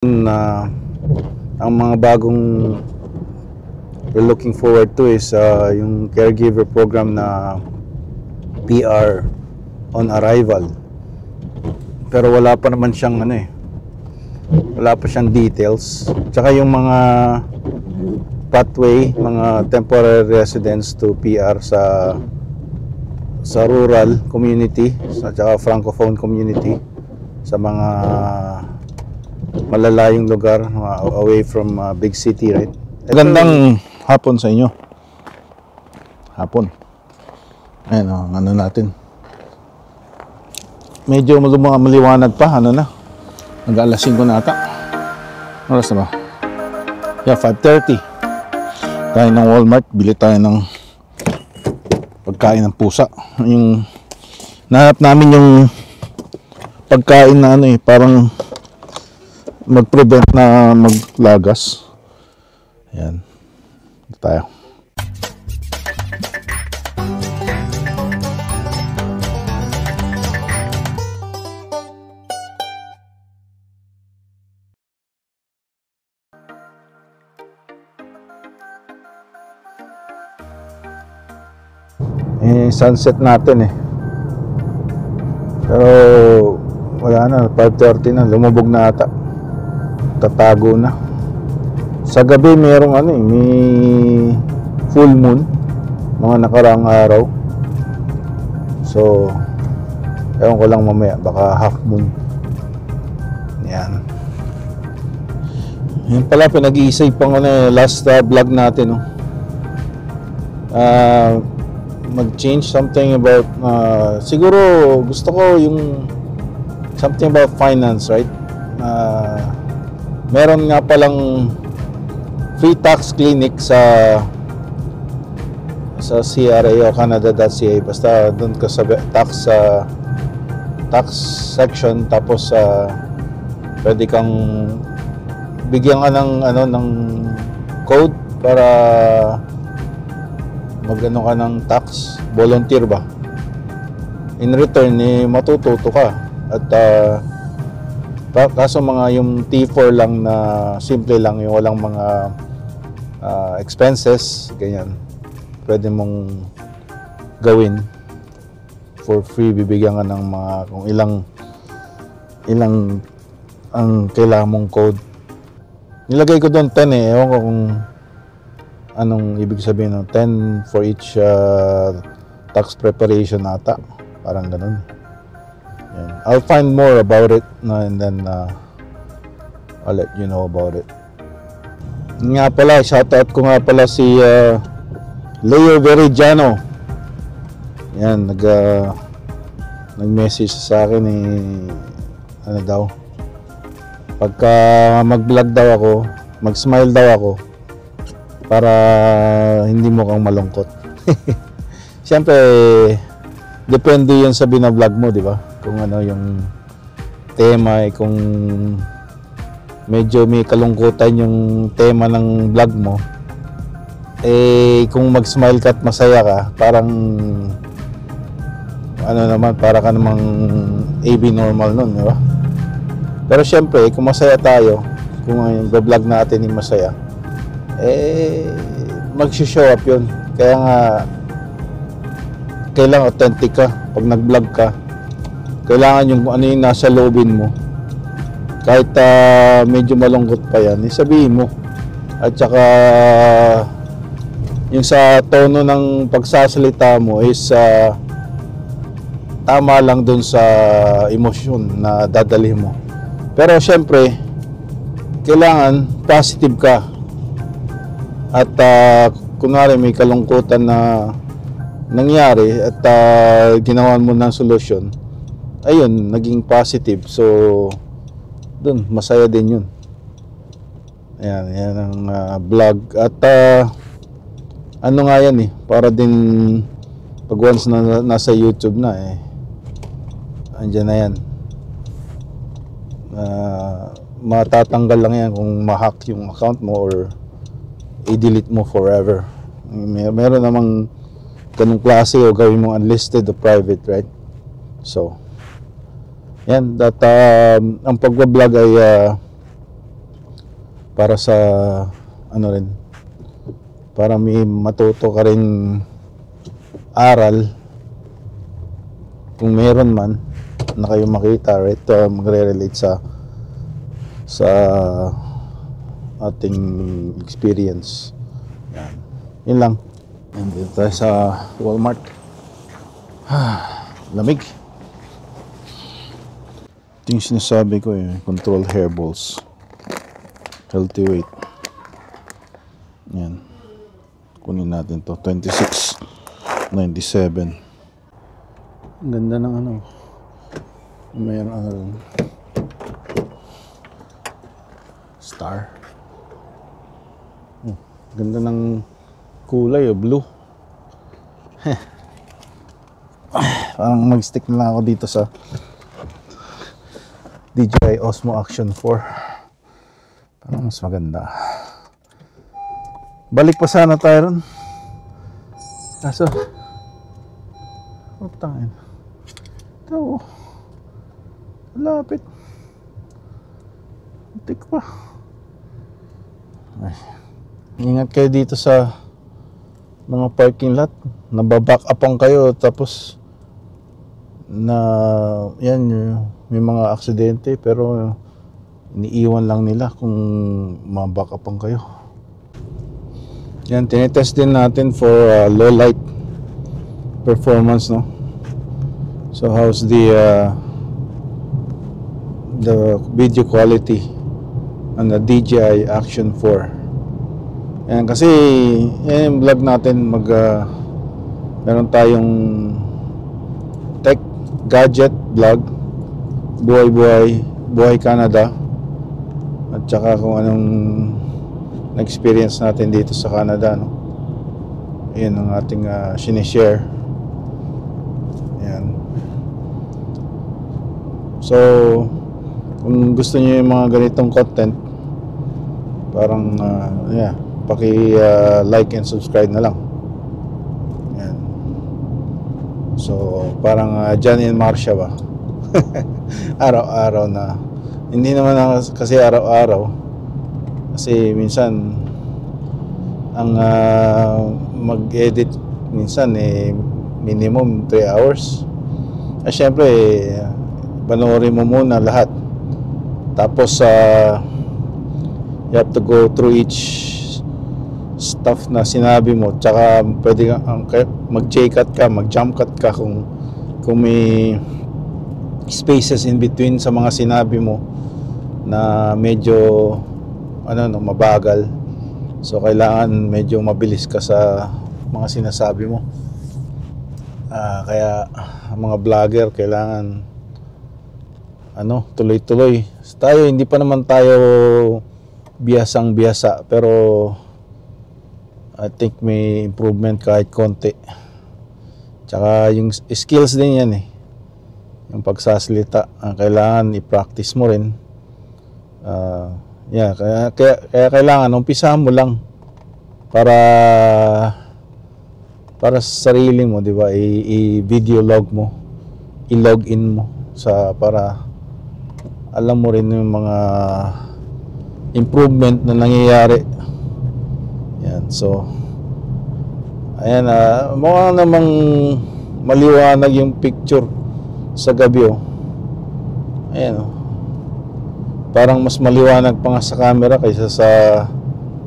na ang mga bagong we're looking forward to is yung caregiver program na PR on arrival, pero wala pa naman siyang wala pa siyang details. Tsaka yung mga pathway, mga temporary residents to PR sa rural community, tsaka francophone community, sa mga malalayong lugar, away from big city, right? Magandang hapon sa inyo. Hapon. Ayan o, ano natin. Medyo mga maliwanag pa, nag-alas 5 na ata. Oras na ba? Yeah, 5:30. Tayo ng Walmart, bili tayo ng pagkain ng pusa. Yung nahanap namin yung pagkain na parang mag-prevent na maglagas. Ayan. Ito tayo. Sunset natin pero wala na, 5:30 na, lumubog na ata, tatago na. Sa gabi merong may full moon mga nakaraang araw, so ewan ko lang mamaya, baka half moon. Yan pala, pinag-iisip pang last vlog natin mag-change something about siguro gusto ko yung something about finance, right? Meron nga palang free tax clinic sa CRA o Canada.ca, basta doon ka sa tax section, tapos pwede kang bigyan ka ng code para magano ka ng tax, volunteer ba? In return matututo ka. At kaso mga yung T4 lang na simple lang, yung walang mga expenses, ganyan, pwede mong gawin for free. Bibigyan ka ng mga kung ilang ang kailangan mong code. Nilagay ko doon 10 ewan ko kung anong ibig sabihin 10 for each tax preparation ata, parang ganun. Yan. I'll find more about it and then I'll let you know about it. Nga pala, shoutout ko nga pala si Leo Veridiano. Yan, nag-message sa akin daw, pagka mag-vlog daw ako, mag-smile daw ako para hindi mo kang malungkot. Siyempre, depende yun sa binablog mo, di ba? Kung ano yung tema, kung medyo may kalungkutan yung tema ng vlog mo, kung mag-smile ka at masaya ka, parang para ka namang AB normal nun, di ba? Pero siyempre, kung masaya tayo, kung yung vlog natin yung masaya, mag-show up yun. Kaya nga kailangan authentic ka pag nag-vlog ka. Kailangan yung ano yung nasa loobin mo, kahit medyo malungkot pa yan, sabihin mo. At saka yung sa tono ng pagsasalita mo is tama lang dun sa emosyon na dadalhin mo. Pero syempre kailangan positive ka. At kunwari may kalungkutan na nangyari at ginawan mo ng solusyon, ayun, naging positive. So dun, masaya din yun. Yan ang vlog. At nga yan para din pag once na nasa YouTube na andyan na yan. Matatanggal lang yan kung ma-hack yung account mo or i-delete mo forever. Meron namang ganung klase o gawin mo unlisted o private, right? So yan, that ang pagbablog ay para sa ano rin, para may matuto ka rin aral kung meron man na kayo makita, right? Magre-relate sa ating experience. Yan. Yun lang. And dito tayo sa Walmart. Lamig. Ito yung sinasabi ko control hair balls. Healthy weight. Yan. Kunin natin to. 26.97. Ang ganda ng ano. Mayroon ano rin. Star. Ganda ng kulay, blue. Parang mag-stick na lang ako dito sa DJI Osmo Action 4. Parang mas maganda. Balik pa sana tayo ron. Kaso utangin. Ito. Lapit. Tik pa. Ay. Ingat kayo dito sa mga parking lot. Nababack upang kayo tapos na yan, may mga aksidente pero iniiwan lang nila kung maback upang kayo. Yan, tinetest din natin for low light performance, no? So how's the video quality on the DJI Action 4? Yan, kasi yan yung vlog natin, meron tayong tech gadget vlog, buhay Canada, at saka kung anong na-experience natin dito sa Canada, no? Yan ang ating sinishare. Yan. So kung gusto niyo yung mga ganitong content, parang paki-like and subscribe na lang. Yan. So parang John and Marcia ba? Araw-araw na. Hindi naman kasi araw-araw. Kasi minsan ang mag-edit minsan minimum 3 hours. Syempre panoorin mo muna lahat. Tapos you have to go through each stuff na sinabi mo, tsaka pwede kang mag-J-cut ka, mag-jump cut ka kung may spaces in between sa mga sinabi mo na medyo mabagal. So kailangan medyo mabilis ka sa mga sinasabi mo. Kaya mga vlogger kailangan tuloy-tuloy. Tayo hindi pa naman tayo biyasang-biyasa, pero I think may improvement kahit konti. Tsaka yung skills din yan yung pagsasalita, kailangan i-practice mo rin. Kaya kailangan umpisahan mo lang para sa sarili mo, di ba? I-video log mo, i-log in mo para alam mo rin yung mga improvement na nangyayari. Yan, so ayan, mukhang namang maliwanag yung picture sa gabi. Ayan, parang mas maliwanag pa nga sa camera kaysa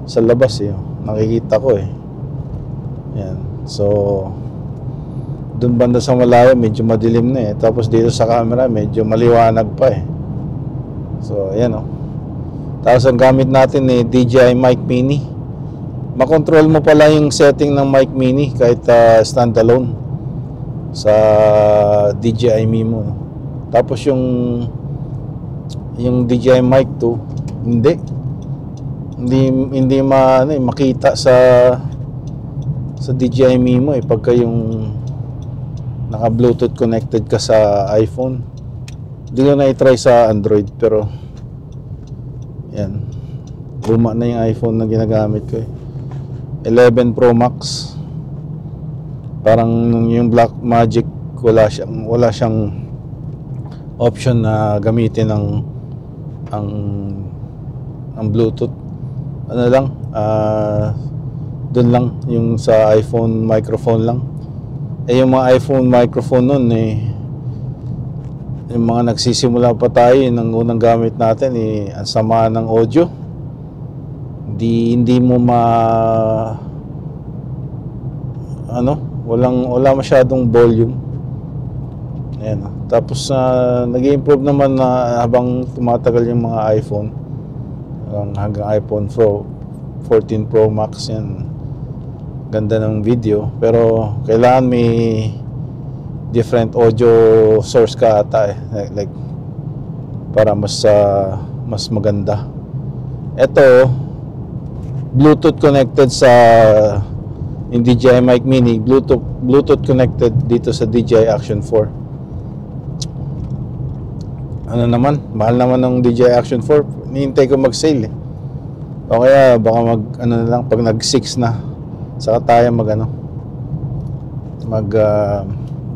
sa labas. Nakikita ko Ayan, so dun banda sa malayo medyo madilim na tapos dito sa camera medyo maliwanag pa So ayan Tapos ang gamit natin DJI Mic Mini. Makontrol mo pala yung setting ng Mic Mini kahit standalone sa DJI Mimo. Tapos yung DJI Mic 2 hindi makita sa DJI Mimo pagka yung naka Bluetooth connected ka sa iPhone. Hindi ko na i-try sa Android, pero yan, luma na yung iPhone na ginagamit ko 11 Pro Max. Parang yung Blackmagic wala siyang option na gamitin ang Bluetooth. ano lang, doon lang yung sa iPhone microphone lang. Yung mga iPhone microphone nun yung mga nagsisimula pa tayo, ng unang gamit natin ang sama ng audio. Hindi mo wala masyadong volume. Ayan. Tapos nag-improve naman na habang tumatagal yung mga iPhone, hanggang iPhone Pro 14 Pro Max yan, ganda ng video, pero kailangan may different audio source ka ata like para mas maganda. Ito Bluetooth connected sa yung DJI Mic Mini, Bluetooth connected dito sa DJI Action 4. Ano naman, mahal naman ng DJI Action 4. Hinihintay ko mag-sale o kaya baka na lang pag nag-6 na, saka tayo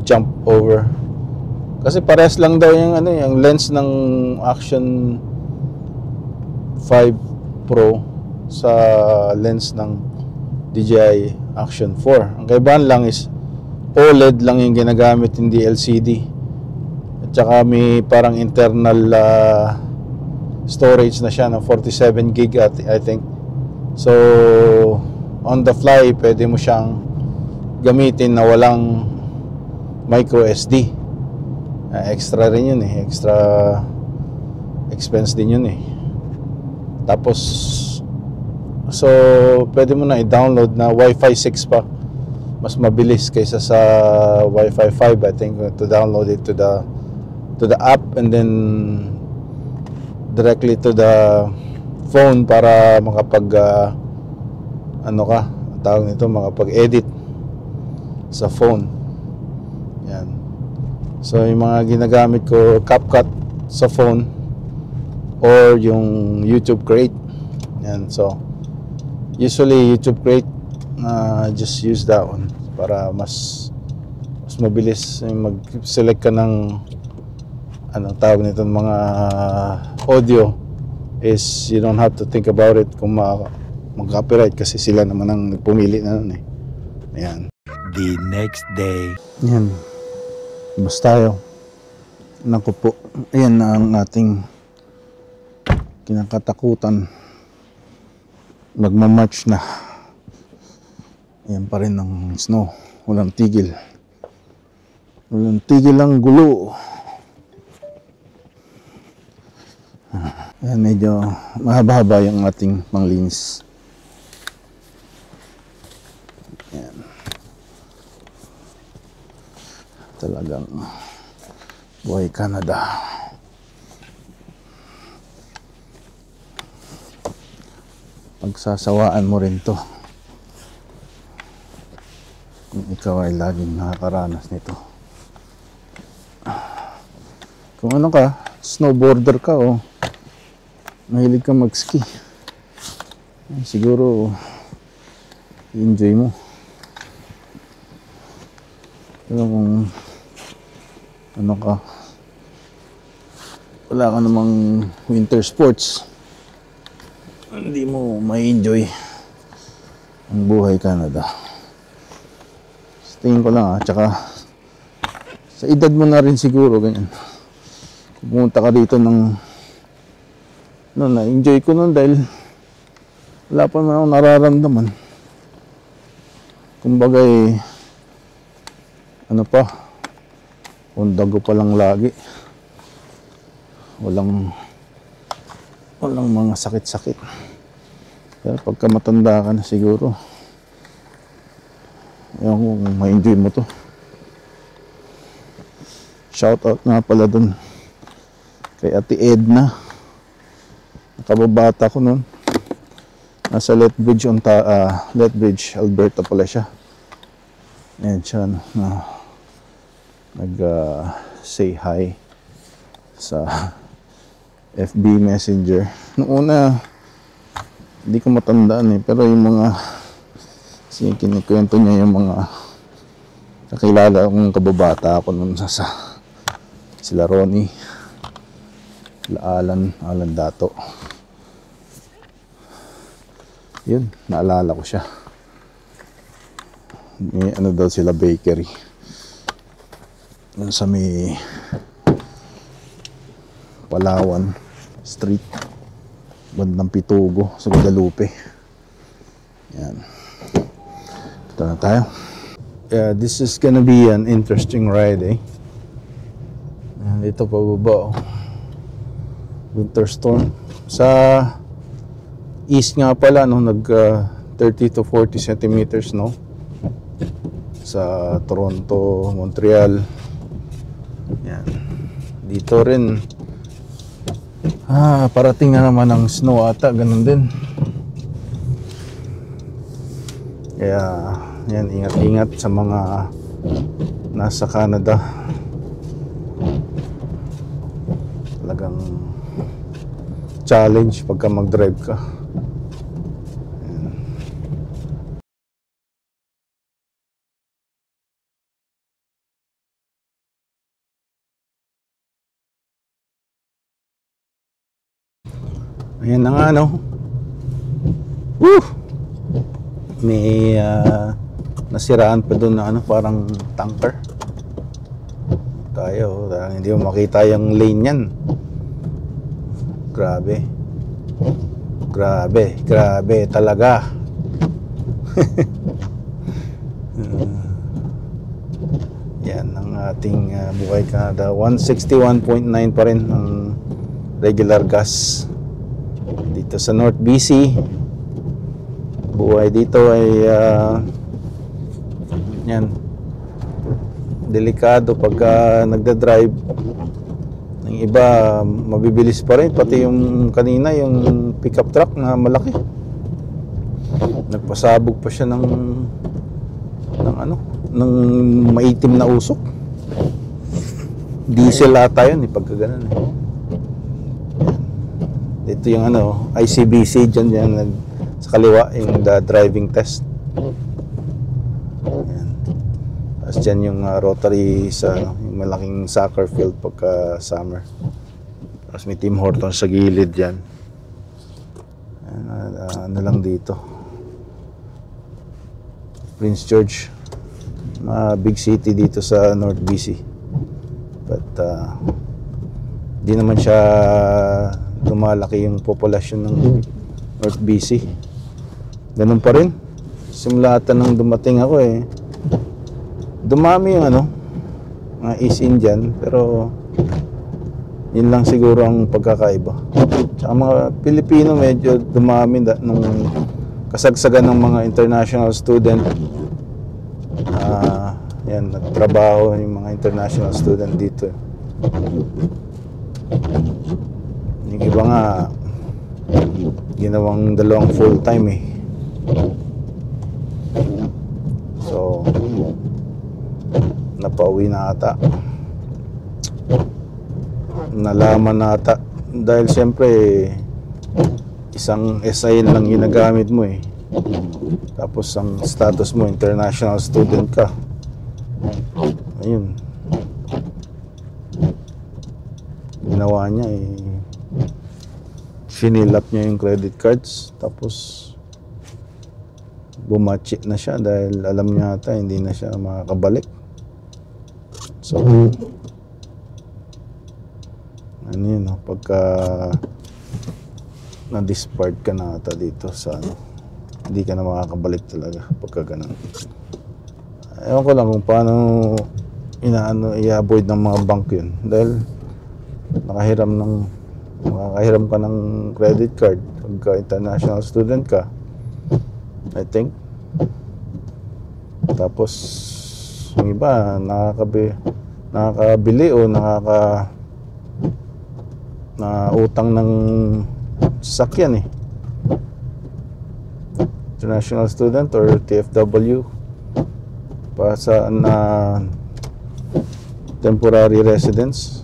jump over. Kasi parehas lang daw yung lens ng Action 5 Pro sa lens ng DJI Action 4. Ang kaibahan lang is OLED lang yung ginagamit, hindi LCD. At saka may parang internal storage na siya ng 47 gig I think. So on the fly pwede mo siyang gamitin na walang micro SD. Extra rin yun extra expense din yun Tapos so pwede mo na i-download na Wi-Fi 6 pa, mas mabilis kaysa sa Wi-Fi 5 I think, to download it to the app and then directly to the phone para makapag-edit sa phone. Yan. So yung mga ginagamit ko, CapCut sa phone or yung YouTube Create. Yan. So usually YouTube Create, just use that one para mas mabilis mag-select ka ng tawag nito, mga audio is you don't have to think about it kung mag-copyright kasi sila naman ang pumili na nun Ayan. The next day. Yan. Bus tayo. Naku po. Ayan na ang ating kinakatakutan. Magmamarch na. Ayan pa rin ang snow. Walang tigil. Walang tigil ang gulo. Ayan, medyo mahaba-haba yung ating panglinis. Ayan. Talagang buhay Canada. Pagsasawaan mo rin to kung ikaw ay laging nakakaranas nito. Kung ano ka, snowboarder ka o mahilig ka mag-ski, siguro enjoy mo. Pero kung ano ka, wala ka namang winter sports, hindi mo ma-enjoy ang buhay Canada. Tingin ko lang tsaka sa edad mo na rin siguro ganyan. Kung pumunta ka dito na-enjoy ko nun dahil wala pa naman akong nararamdaman. Kumbaga undago pa lang lagi. Walang mga sakit-sakit. Pero pagka matanda ka na siguro, ewan ko kung ma-enjoy mo to. Shout out nga pala dun kay Ate Edna. Nakababata ko nun. Nasa Lethbridge, Alberta pala siya. Ayan siya nag-say hi sa FB Messenger. Noong una, hindi ko matandaan pero yung mga kinikwento niya yung mga nakilala kong kababata ako nun sa sila Ronnie, sila Alan Dato. Yun, naalala ko siya. May ano daw sila, bakery. Yun sa may Palawan Street, bandang Pitugo sa Guadalupe. Yan. Ito na tayo. Yeah, this is gonna be an interesting ride, eh. Dito pa baba, oh. Winter storm. Sa east nga pala, no, 30 to 40 centimeters, no? Sa Toronto, Montreal. Yan. Dito rin, parating na naman ang snow ata, ganun din. Kaya, yan, ingat-ingat sa mga nasa Canada. Talagang challenge pagka mag-drive ka. Ayan na nga, no? Woo! May nasiraan pa doon na ano, parang tanker. Tayo, hindi mo makita yung lane yan. Grabe. Grabe, grabe talaga. Yan ang ating Buhay Canada. 161.9 pa rin ang regular gas dito sa North BC. Buhay dito ay yan, delikado pagka nagda-drive. Yung iba mabibilis pa rin, pati yung kanina yung pickup truck na malaki, nagpasabog pa siya ng maitim na usok. Diesel ata yun, pagka ganun. Ito yung ICBC dyan sa kaliwa, yung the driving test. Ayan. Tapos dyan yung Rotary sa yung malaking soccer field pagka summer. Tapos may Tim Hortons sa gilid dyan. Ano lang dito, Prince George, big city dito sa North BC. But di naman siya lumalaki yung populasyon ng North BC. Ganun pa rin. Simula ata nang dumating ako, dumami yung mga East Indian, pero yun lang siguro ang pagkakaiba. Tsaka mga Pilipino medyo dumami nung kasagsagan ng mga international student. Yan, nagtrabaho yung mga international student dito. Yung iba nga ginawang 2 full time, so napauwi na ata, nalaman na ata, dahil siyempre isang SIN lang ginagamit mo, tapos ang status mo international student ka. Ayun, ginawa niya, fill up niya yung credit cards, tapos bumatchit na siya dahil alam niya ata hindi na siya makakabalik. So ano yun, pagka na-disbarred ka na ata dito sa hindi ka na makakabalik talaga pagka ganun. Ewan ko lang kung paano i-avoid ng mga bank yun, dahil makakahiram ka ng credit card pagka international student ka, I think. Tapos yung iba nakakabili o utang ng sasakyan, international student or TFW pa sa temporary residence.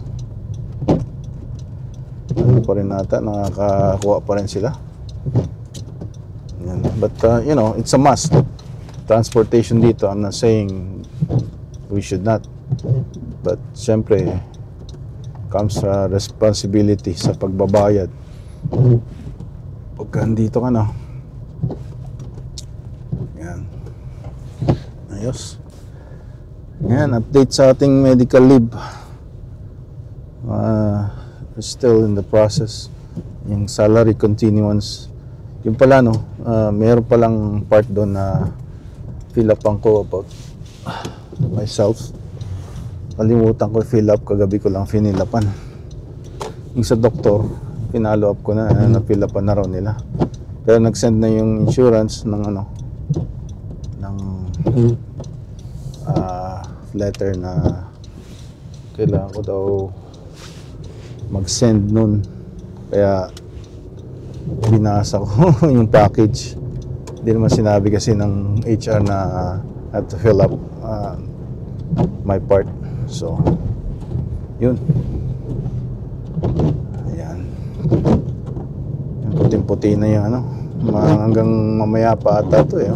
Ano pa rin nata, nakakakuha pa rin sila. Yan. But it's a must. Transportation dito, I'm not saying we should not, but siyempre comes responsibility sa pagbabayad. Pagka andito ka na, Ayos. Yan, update sa ating medical leave. Still in the process. Yung salary continuance. Yung pala, no, mayroon palang part doon na fill up ko about myself. Kalimutan ko fill up, kagabi ko lang finilapan. Yung sa doktor, pinalo up ko na, na-fill upan na raw nila. Pero nag-send na yung insurance ng ano, ng letter na kailangan ko daw mag-send nun. Kaya binasa ko yung package. Hindi naman sinabi kasi ng HR na I have to fill up my part. So, yun. Ayan. Yung puting-puti na yung ano. Hanggang mamaya pa ata to eh.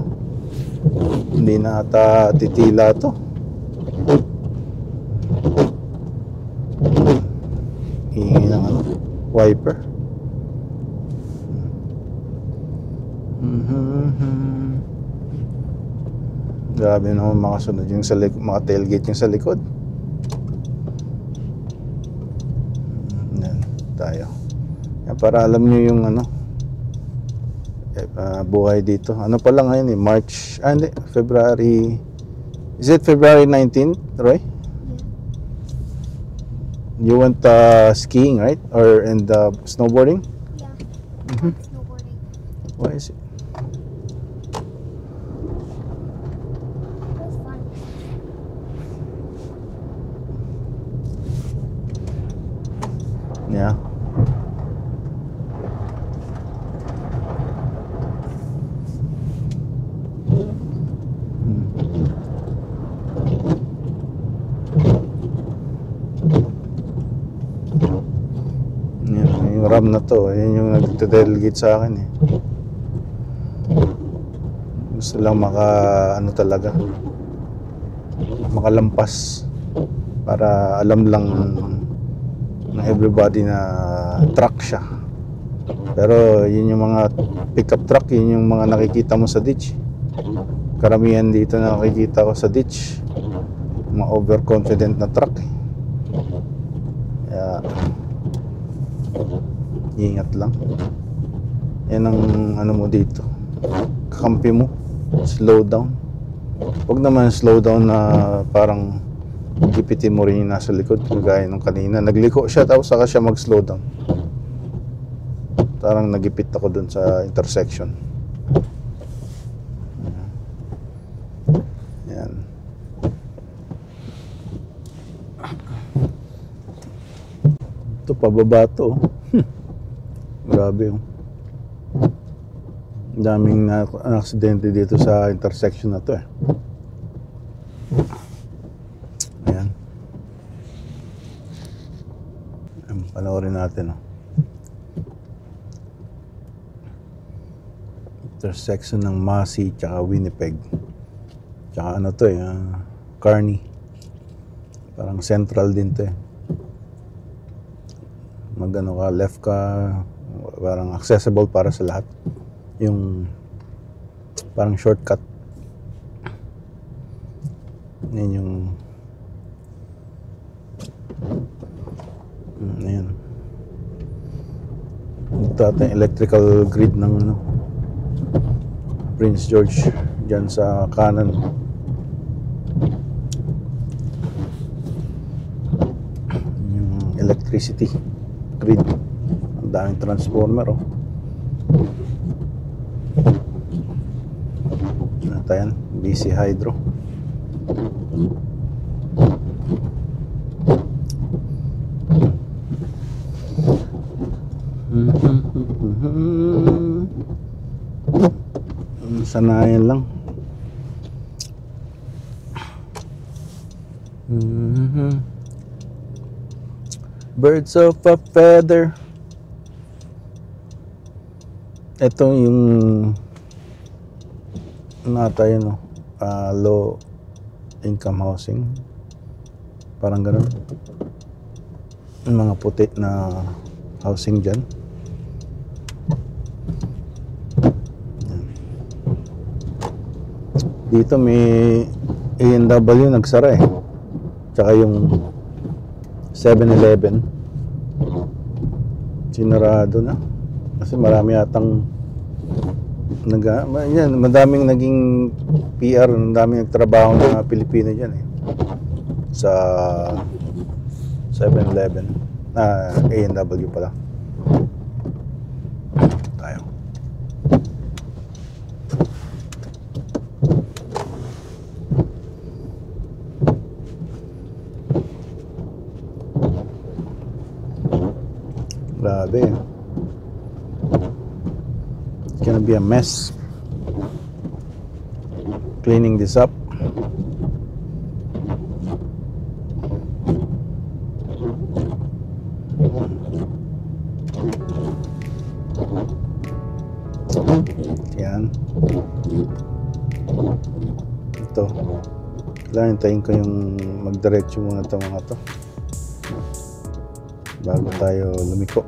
Hindi na ata titila to. Hingi ng ano, wiper. Grabe naman makasunod yung sa mga tailgate yung sa likod. Yan, tayo. Yan, para alam nyo yung ano, buhay dito. Ano pa lang ngayon eh, March, hindi, February. Is it February 19th, Roy? You went skiing, right? Or snowboarding? Yeah, snowboarding. Why is it? It was fun. Yeah. Yung RAM na to, yun yung nagde-delegate sa akin eh. Gusto lang ano talaga, makalampas para alam lang ng everybody na truck siya. Pero yun yung mga pickup truck, yun yung mga nakikita mo sa ditch. Karamihan dito na nakikita ko sa ditch, mga overconfident na truck eh. Kaya ingat lang. Yan ang ano mo dito, kakampi mo, slow down. Huwag naman slow down na parang gipitin mo rin yung nasa likod, kagaya nung kanina. Nagliko siya tapos saka siya mag-slow down. Parang nagipit ako dun sa intersection. Yan. Ito pababa to. Grabe yung daming na-aksidente dito sa intersection na to eh. Ayan. Panoorin natin oh. Intersection ng Massey tsaka Winnipeg. Tsaka ano to eh, Kearney. Parang central din to eh. Magano ka, left ka, parang accessible para sa lahat. Yung parang shortcut. Yan yung ayan. Ito ating electrical grid ng ano, Prince George dyan sa kanan. Yung electricity grid. Ang daming transformer oh. Ayan, BC Hydro. Sanayan lang. Birds of a feather. Ito yung tayo no, low income housing, parang ganun yung mga puti na housing dyan. Dito may A&W nagsara eh. Tsaka yung 7-Eleven sinarado na. Kasi marami yatang madaming naging PR, madaming nagtrabaho na Pilipino dyan eh. Sa 7-Eleven. A&W pala. Tayo. Grabe. It's gonna be a mess cleaning this up. Yan. Ito. Kailangan hintayin ko yung magdiretso muna ito mga to bago tayo lumiko.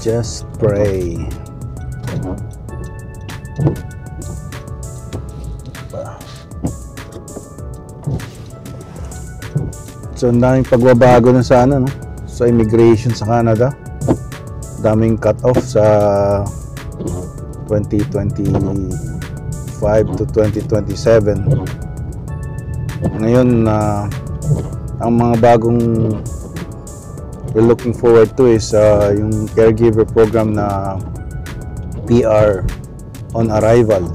Just pray. So, ang daming pagbabago na sa no? Sa immigration sa Canada. Daming cut-off sa 2025 to 2027. Ngayon, ang mga bagong we're looking forward to is yung caregiver program na PR on arrival.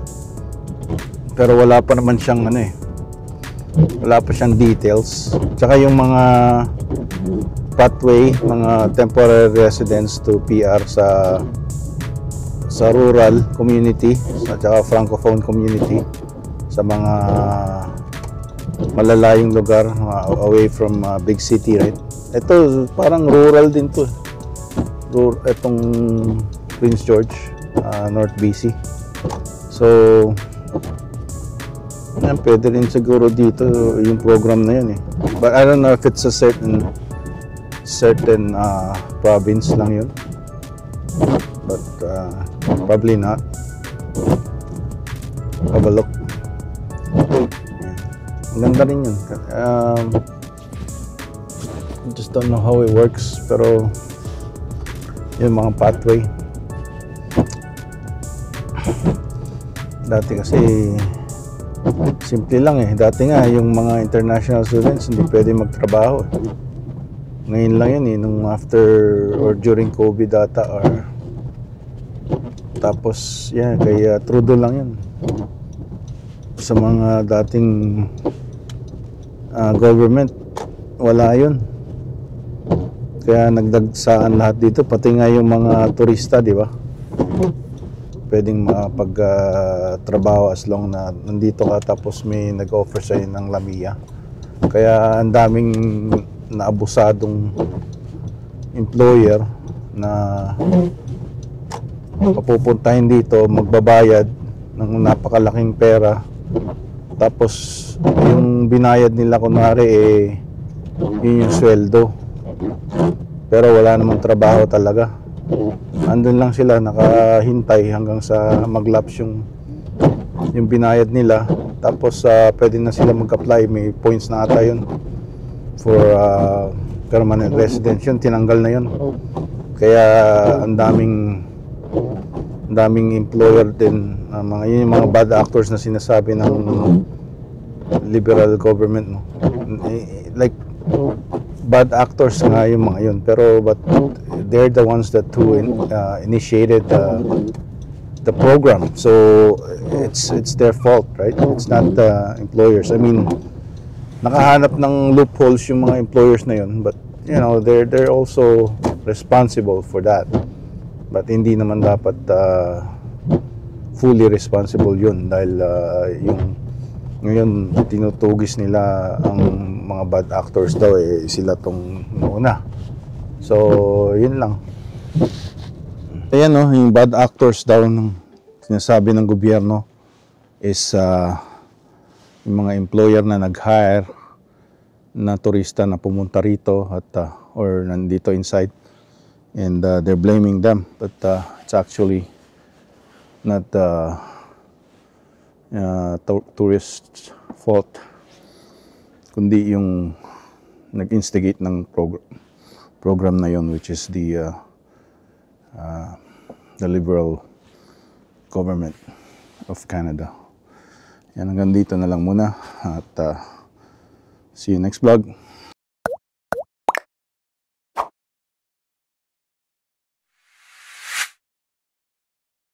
Pero wala pa naman siyang wala pa siyang details. Tsaka yung mga pathway, mga temporary residents to PR sa rural community at saka francophone community sa mga malalayong lugar away from big city, right? Ito parang rural din to. Itong Prince George, North BC. So yan, pwede rin siguro dito yung program na yun eh. But I don't know if it's a certain province lang yun. But probably not. Have a look. Maganda rin yun. Just don't know how it works, pero yung mga pathway. Dati kasi simple lang eh. Dati nga yung mga international students hindi pwede magtrabaho. Ngayon lang yun eh, nung after or during COVID data or tapos yan, kaya Trudeau lang yun. Sa mga dating government, wala yun. Kaya nagdagsaan lahat dito, pati nga yung mga turista, di ba? Pwedeng makapag-trabaho as long na nandito ka tapos may nag-offer sa'yo ng lamia. Kaya ang daming naabusadong employer na papupuntahin dito, magbabayad ng napakalaking pera. Tapos yung binayad nila kunwari yun yung sweldo. Pero wala namang trabaho talaga. Andun lang sila nakahintay hanggang sa mag-lapse yung binayad nila. Tapos pwede na sila mag-apply, may points na ata yun for permanent residence. Yun, tinanggal na yun. Kaya ang daming employer din, yun yung mga bad actors na sinasabi ng liberal government, no? Like bad actors nga yung mga yun, pero but they're the ones that initiated the program, so it's their fault, right? It's not the employers. I mean, nakahanap ng loopholes yung mga employers na yun, but you know, they're also responsible for that. But hindi naman dapat fully responsible yun dahil yung ngayon tinutugis nila ang mga bad actors daw sila tong nauna. So yun lang. Ayan no, yung bad actors daw ng sinasabi ng gobyerno is yung mga employer na nag-hire na turista na pumunta rito at or nandito inside, and they're blaming them, but it's actually not tourists' fault, kundi yung nag-instigate ng program na yon, which is the Liberal government of Canada. Yan, hanggang dito na lang muna at see you next vlog.